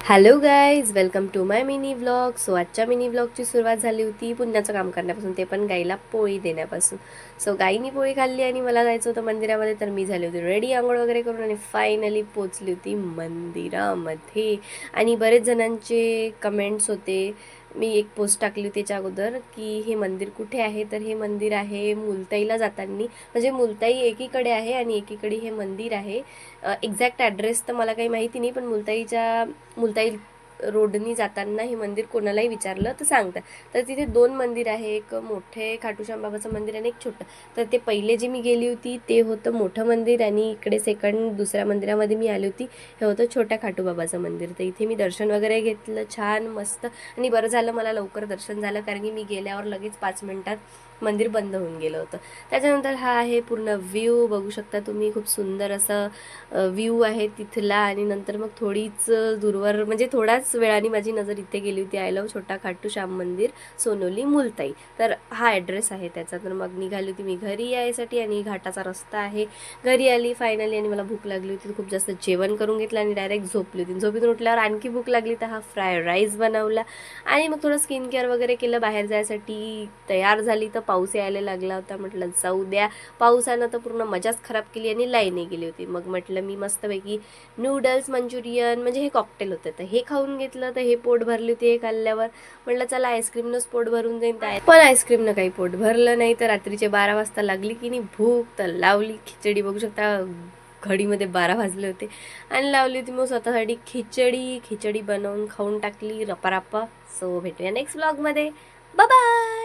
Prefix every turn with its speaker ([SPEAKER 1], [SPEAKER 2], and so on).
[SPEAKER 1] Hello guys, welcome to my mini vlog. So आजच्या mini व्लॉगची सुरुवात झाली होती पुण्याचं काम करण्यापासून, ते पण गाईला पोळी देण्यापासून. सो गाईनी पोळी खाल्ली आणि मला जायचं होतं मंदिरामध्ये, तर मी झाली होती रेडी आंघोळ वगैरे करून आणि फायनली पोचली होती मंदिरामध्ये. आणि बरेच जणांचे कमेंट्स होते. मी एक पोस्ट टाकली होती त्याच्या अगोदर की हे मंदिर कुठे आहे, तर हे मंदिर आहे मुलताईला जाताना, म्हणजे मुलताई एकीकडे आहे आणि एकीकडे हे मंदिर आहे. एक्झॅक्ट ॲड्रेस तर मला काही माहिती नाही, पण मुलताई रोडनी जाताना हे मंदिर कोणालाही विचारलं तर सांगतात. तर तिथे दोन मंदिर आहे, एक मोठे खाटूश्याम बाबाचं मंदिर आणि एक छोटं. तर ते पहिले जे मी गेली होती ते होतं मोठं मंदिर, आणि इकडे सेकंड दुसऱ्या मंदिरामध्ये मी आली होती, हे होतं छोट्या खाटूबाबाचं मंदिर. तर इथे मी दर्शन वगैरे घेतलं छान मस्त. आणि बरं झालं मला लवकर दर्शन झालं, कारण की मी गेल्यावर लगेच 5 मिनिटात मंदिर बंद होऊन गेलं होतं. त्याच्यानंतर हा आहे पूर्ण व्ह्यू, बघू शकता तुम्ही. खूप सुंदर असं व्ह्यू आहे तिथला. आणि नंतर मग थोडीच दूरवर, म्हणजे थोड्याच वेळाने माझी नजर इथे गेली होती, आय लव्ह छोटा खाटू श्याम मंदिर, सोनोली मुलताई. तर हा ॲड्रेस आहे त्याचा. तर मग निघाली होती मी घरी यायसाठी, आणि घाटाचा रस्ता आहे. घरी आली फायनली, आणि मला भूक लागली होती. खूप जास्त जेवण करून घेतलं आणि डायरेक्ट झोपली होती. झोपेतून उठल्यावर आणखी भूक लागली, तर हा फ्राय राईस बनवला. आणि मग थोडं स्किन केअर वगैरे केलं, बाहेर जायसाठी तयार झाली. तर पाऊस यायला लागला होता, म्हटलं जाऊ द्या. पावसानं तर पूर्ण मजाच खराब केली आणि लाईनही गेली होती. मग म्हटलं मी मस्तपैकी नूडल्स मंचुरियन, म्हणजे हे कॉकटेल होतं, तर हे खाऊन घेतलं. तर हे पोट भरली होती हे खाल्ल्यावर. म्हटलं चला आईस्क्रीमनंच पोट भरून जाईन. पण आईस्क्रीमनं काही पोट भरलं नाही. तर रात्रीचे 12 वाजता लागली की नाही भूक, तर लावली खिचडी. बघू शकता घडीमध्ये 12 वाजले होते, आणि लावली होती मग स्वतःसाठी खिचडी बनवून खाऊन टाकली रपारापा. सो भेटूया नेक्स्ट व्लॉगमध्ये. बाय.